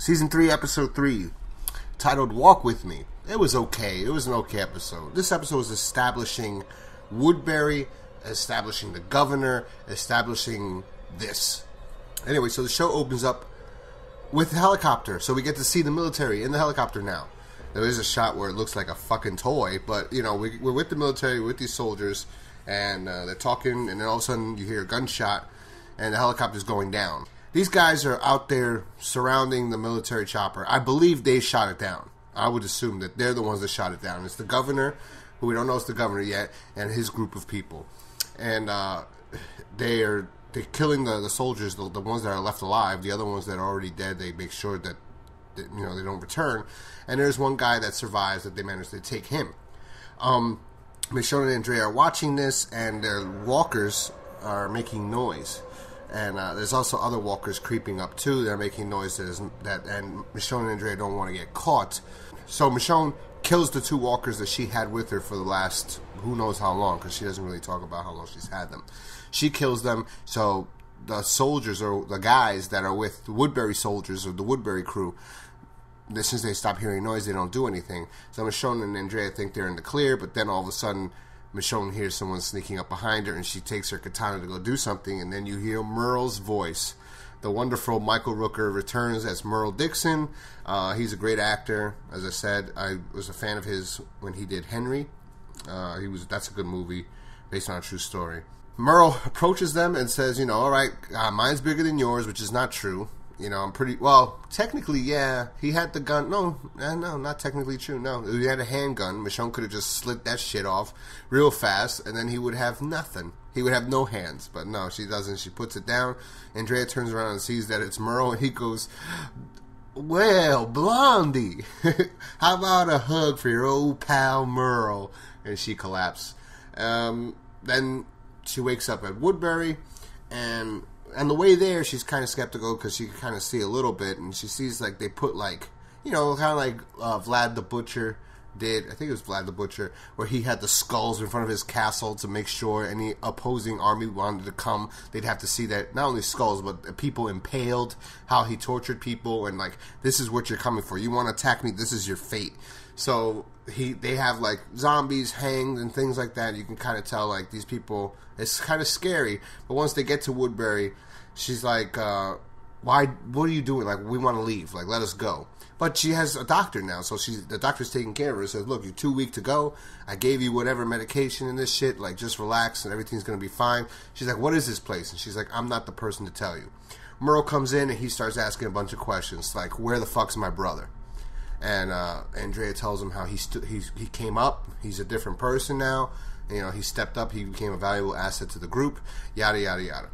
Season 3, Episode 3, titled Walk With Me. It was okay. It was an okay episode. This episode was establishing Woodbury, establishing the governor, establishing this. Anyway, so the show opens up with the helicopter. So we get to see the military in the helicopter now. There is a shot where it looks like a fucking toy, but, you know, we're with the military, with these soldiers, and they're talking, and then all of a sudden you hear a gunshot, and the helicopter's going down. These guys are out there surrounding the military chopper. I believe they shot it down. I would assume that they're the ones that shot it down. It's the governor, who we don't know is the governor yet, and his group of people. And they're killing the soldiers, the ones that are left alive. The other ones that are already dead, they make sure that they don't return. And there's one guy that survives that they manage to take him. Michonne and Andrea are watching this, and their walkers are making noise. And there's also other walkers creeping up too. They're making noise and Michonne and Andrea don't want to get caught. So Michonne kills the two walkers that she had with her for the last who knows how long, because she doesn't really talk about how long she's had them. She kills them. So the soldiers, or the guys that are with the Woodbury soldiers or the Woodbury crew, since they stop hearing noise, they don't do anything. So Michonne and Andrea think they're in the clear, but then all of a sudden Michonne hears someone sneaking up behind her, and she takes her katana to go do something, and then you hear Merle's voice. The wonderful Michael Rooker returns as Merle Dixon. He's a great actor. As I said, I was a fan of his when he did Henry. That's a good movie based on a true story. Merle approaches them and says, all right, mine's bigger than yours, which is not true. I'm pretty... Well, technically, yeah. He had the gun... No, not technically true. No, he had a handgun. Michonne could have just slit that shit off real fast, and then he would have nothing. He would have no hands. But no, she doesn't. She puts it down. Andrea turns around and sees that it's Merle, and he goes, well, Blondie, how about a hug for your old pal Merle? And she collapses. Then she wakes up at Woodbury, and... On the way there, she's kind of skeptical because she can kind of see a little bit, and she sees like they put kind of like Vlad the Butcher did. I think it was Vlad the Butcher, where he had the skulls in front of his castle to make sure any opposing army wanted to come, they'd have to see that not only skulls but people impaled, how he tortured people, and like, this is what you're coming for. You want to attack me? This is your fate. So they have like zombies hanged and things like that. You can kind of tell like these people. It's kind of scary, but once they get to Woodbury, she's like, "Why? What are you doing? Like, we want to leave. Like, let us go." But she has a doctor now, so the doctor's taking care of her. Says, "Look, you're too weak to go. I gave you whatever medication and this shit. Like, just relax, and everything's gonna be fine." She's like, "What is this place?" And she's like, "I'm not the person to tell you." Merle comes in and he starts asking a bunch of questions, like, "Where the fuck's my brother?" And Andrea tells him how he came up. He's a different person now. He stepped up. He became a valuable asset to the group. Yada, yada, yada.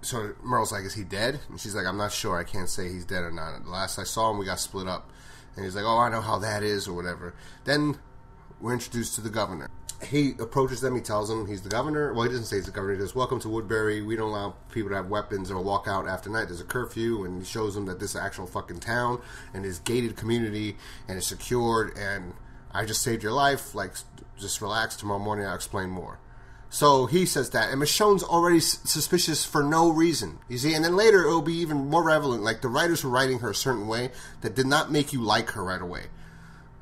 So Merle's like, is he dead? And she's like, I'm not sure. I can't say he's dead or not. The last I saw him, we got split up. And he's like, oh, I know how that is or whatever. Then we're introduced to the governor. He approaches them. He tells them he's the governor. Well, he doesn't say he's the governor. He says, welcome to Woodbury. We don't allow people to have weapons or walk out after night. There's a curfew. And he shows them that this is an actual fucking town and is gated community and is secured. And I just saved your life. Like, just relax. Tomorrow morning I'll explain more. So he says that. And Michonne's already suspicious for no reason. You see? And then later it'll be even more relevant. Like, the writers were writing her a certain way that did not make you like her right away.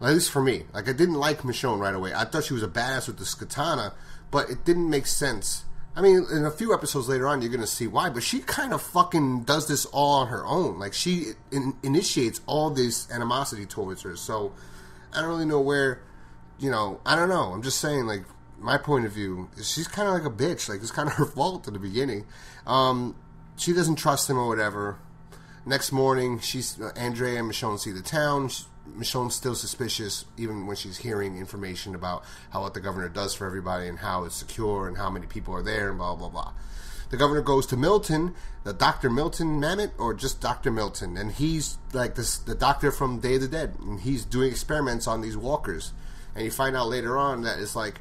At least for me. Like, I didn't like Michonne right away. I thought she was a badass with this katana, but it didn't make sense. I mean, in a few episodes later on, you're going to see why, but she kind of fucking does this all on her own. Like, she initiates all this animosity towards her, so I don't really know where, I don't know. I'm just saying, like, my point of view, she's kind of like a bitch. Like, it's kind of her fault at the beginning. She doesn't trust him or whatever. Next morning, Andrea and Michonne see the town. Michonne's still suspicious, even when she's hearing information about what the governor does for everybody and how it's secure and how many people are there and blah, blah, blah. The governor goes to Milton, the Dr. Milton Mamet, or just Dr. Milton, and he's like the doctor from Day of the Dead, and he's doing experiments on these walkers. And you find out later on that it's like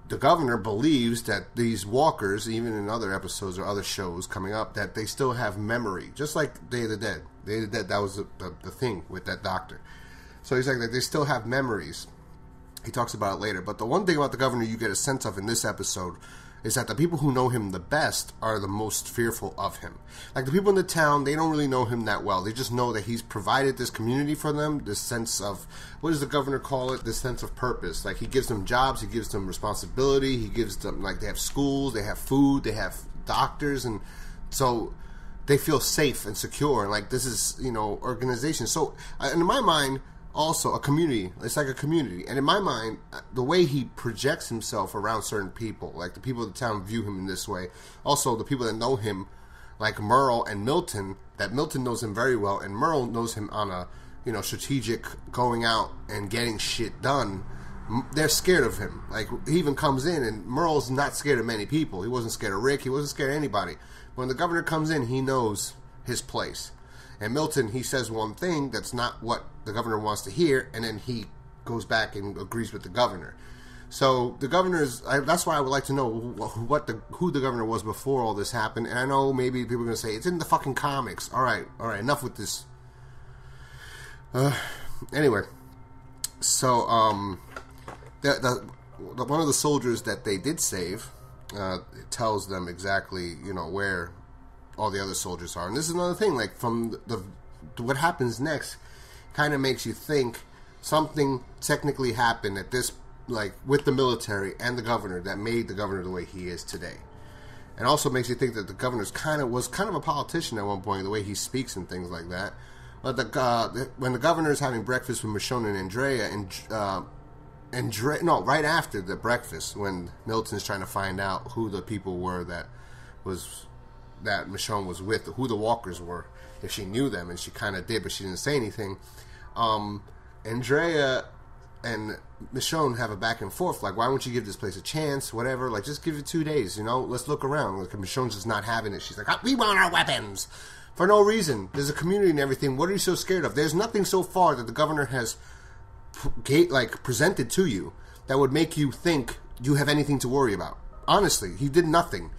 the governor believes that these walkers, even in other episodes or other shows coming up, that they still have memory, just like Day of the Dead. Day of the Dead, that was the thing with that doctor. So he's like that they still have memories. He talks about it later. But the one thing about the governor you get a sense of in this episode is that the people who know him the best are the most fearful of him. Like the people in the town, they don't really know him that well. They just know that he's provided this community for them, this sense of, what does the governor call it? This sense of purpose. Like he gives them jobs, he gives them responsibility, he gives them, like they have schools, they have food, they have doctors, and so they feel safe and secure. And like this is, organization. So in my mind, also a community. It's like a community. And in my mind, the way he projects himself around certain people, like the people of the town view him in this way. Also, the people that know him, like Merle and Milton, that Milton knows him very well, and Merle knows him on a, strategic going out and getting shit done. They're scared of him. Like, he even comes in, and Merle's not scared of many people. He wasn't scared of Rick. He wasn't scared of anybody. When the governor comes in, he knows his place. And Milton, he says one thing that's not what the governor wants to hear, and then he goes back and agrees with the governor. So the governor's, that's why I would like to know who the governor was before all this happened. And I know maybe people are going to say, it's in the fucking comics. All right, enough with this. Anyway, so one of the soldiers that they did save tells them exactly, where all the other soldiers are. And this is another thing, like from what happens next kind of makes you think something technically happened at this, like with the military and the governor, that made the governor the way he is today. And also makes you think that the governor was kind of a politician at one point, the way he speaks and things like that. But when the governor is having breakfast with Michonne and Andrea, right after the breakfast, when Milton's trying to find out who the people were that Michonne was with, who the walkers were, if she knew them, and she kind of did, but she didn't say anything. Andrea and Michonne have a back and forth, like, why won't you give this place a chance, whatever, like, just give it 2 days, let's look around. Like, Michonne's just not having it. She's like, we want our weapons! For no reason. There's a community and everything. What are you so scared of? There's nothing so far that the governor has presented to you that would make you think you have anything to worry about. Honestly, he did nothing.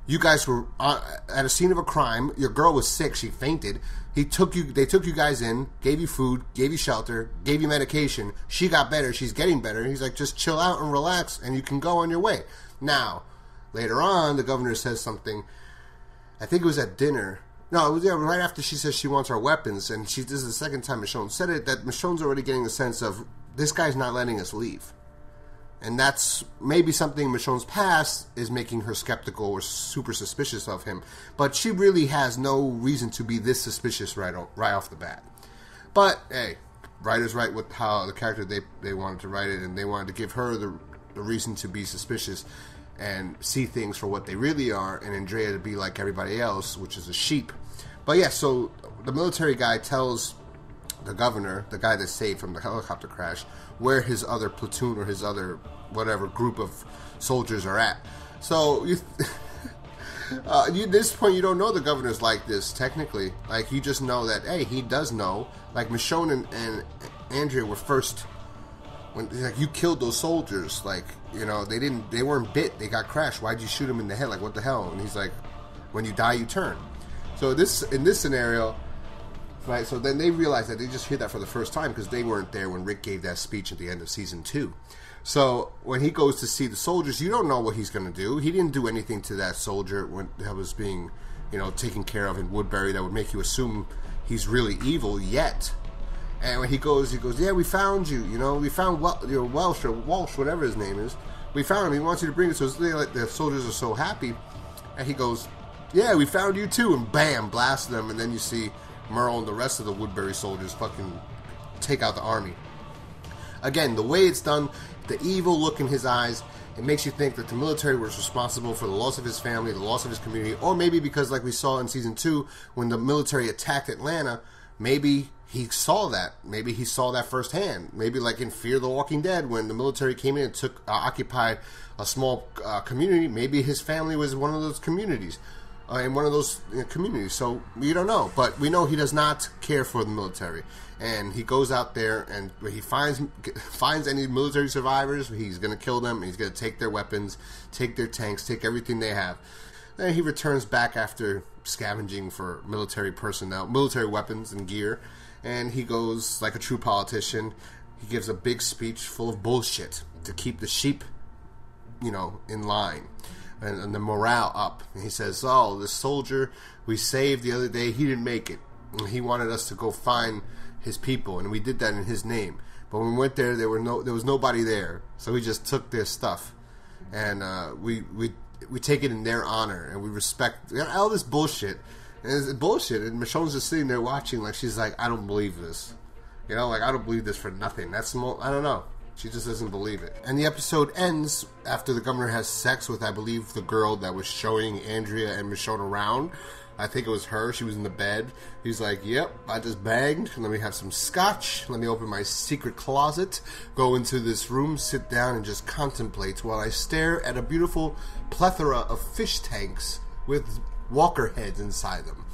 You guys were at a scene of a crime. Your girl was sick. She fainted. They took you guys in, gave you food, gave you shelter, gave you medication. She got better. She's getting better. He's like, just chill out and relax, and you can go on your way. Now, later on, the governor says something. I think it was at dinner. No, it was right after she says she wants our weapons, and this is the second time Michonne said it, that Michonne's already getting the sense of, this guy's not letting us leave. And that's maybe something Michonne's past is making her skeptical or super suspicious of him. But she really has no reason to be this suspicious right off the bat. But, hey, writers write with how the character they wanted to write it, and they wanted to give her the reason to be suspicious and see things for what they really are, and Andrea to be like everybody else, which is a sheep. But yeah, so the military guy tells the governor, the guy that's saved from the helicopter crash, where his other platoon or his other whatever group of soldiers are at. So at this point, you don't know the governor's like this technically. Like, you just know that, hey, he does know. Like Michonne and Andrea were first when, like, you killed those soldiers. Like, they weren't bit. They got crashed. Why'd you shoot them in the head? Like, what the hell? And he's like, when you die, you turn. So in this scenario, right? So then they realize that they just hear that for the first time because they weren't there when Rick gave that speech at the end of season 2. So when he goes to see the soldiers, you don't know what he's going to do. He didn't do anything to that soldier when that was being, taken care of in Woodbury that would make you assume he's really evil yet. And when he goes, yeah, we found you. We found Welsh or Walsh, whatever his name is. We found him. He wants you to bring it. So the soldiers are so happy. And he goes, yeah, we found you too. And bam, blast them. And then you see Merle and the rest of the Woodbury soldiers fucking take out the army. Again, the way it's done, the evil look in his eyes, it makes you think that the military was responsible for the loss of his family, the loss of his community, or maybe because, like we saw in season 2, when the military attacked Atlanta, maybe he saw that. Maybe he saw that firsthand. Maybe like in Fear the Walking Dead, when the military came in and occupied a small community, maybe his family was one of those communities. In one of those communities. So we don't know, but we know he does not care for the military, and he goes out there and he finds any military survivors, he's going to kill them, and he's going to take their weapons, take their tanks, take everything they have. Then he returns back after scavenging for military personnel, military weapons and gear, and he goes like a true politician. He gives a big speech full of bullshit to keep the sheep, in line. and the morale up. And he says, "Oh, this soldier we saved the other day, he didn't make it. And he wanted us to go find his people, and we did that in his name. But when we went there, there was nobody there, so we just took their stuff, and we take it in their honor, and we respect all this bullshit." And it's bullshit. And Michonne's just sitting there watching, like she's like, "I don't believe this." You know, like, I don't believe this for nothing. I don't know. She just doesn't believe it. And the episode ends after the governor has sex with, I believe, the girl that was showing Andrea and Michonne around. I think it was her. She was in the bed. He's like, "Yep, I just banged. Let me have some scotch. Let me open my secret closet, go into this room, sit down, and just contemplate while I stare at a beautiful plethora of fish tanks with walker heads inside them."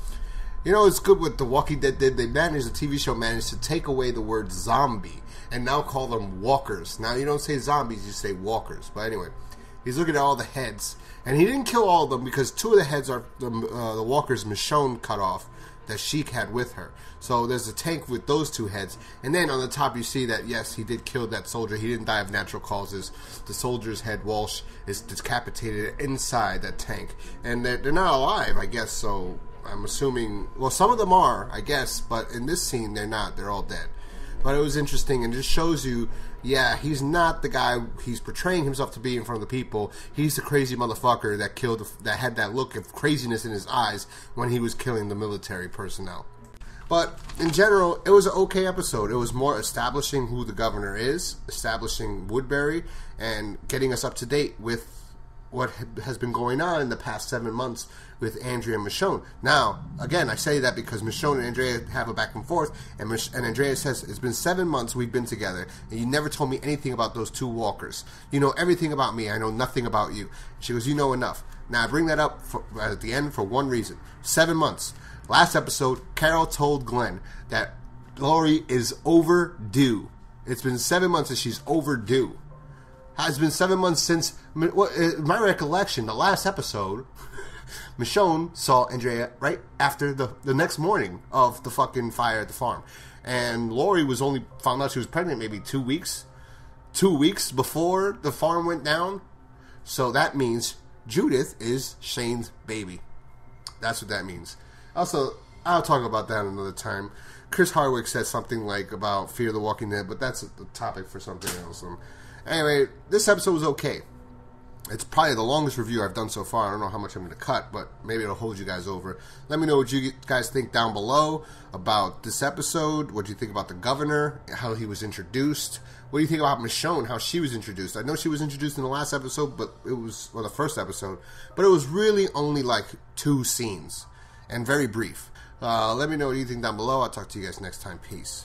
You know, it's good what The Walking Dead did. The TV show managed to take away the word zombie and now call them walkers. Now, you don't say zombies, you say walkers. But anyway, he's looking at all the heads. And he didn't kill all of them because two of the heads are the walkers Michonne cut off that she had with her. So there's a tank with those two heads. And then on the top you see that, yes, he did kill that soldier. He didn't die of natural causes. The soldier's head, Walsh, is decapitated inside that tank. And they're not alive, I guess, so I'm assuming... Well, some of them are, I guess, but in this scene they're not. They're all dead. But it was interesting and just shows you, yeah, he's not the guy he's portraying himself to be in front of the people. He's the crazy motherfucker that had that look of craziness in his eyes when he was killing the military personnel. But in general, it was an okay episode. It was more establishing who the governor is, establishing Woodbury, and getting us up to date with what has been going on in the past 7 months with Andrea and Michonne. Now, again, I say that because Michonne and Andrea have a back and forth, and Andrea says, "It's been 7 months we've been together, and you never told me anything about those two walkers. You know everything about me. I know nothing about you." She goes, "You know enough." Now, I bring that up at the end for one reason. 7 months. Last episode, Carol told Glenn that Lori is overdue. It's been 7 months and she's overdue. It's been 7 months since, my recollection, the last episode, Michonne saw Andrea right after the next morning of the fucking fire at the farm. And Lori was only found out she was pregnant maybe 2 weeks. 2 weeks before the farm went down. So that means Judith is Shane's baby. That's what that means. Also, I'll talk about that another time. Chris Hardwick said something like about Fear the Walking Dead, but that's a topic for something else. Anyway, this episode was okay. It's probably the longest review I've done so far. I don't know how much I'm going to cut, but maybe it'll hold you guys over. Let me know what you guys think down below about this episode. What do you think about the governor, how he was introduced? What do you think about Michonne, how she was introduced? I know she was introduced in the last episode, but it was, well, the first episode, but it was really only like 2 scenes and very brief. Let me know what you think down below. I'll talk to you guys next time. Peace.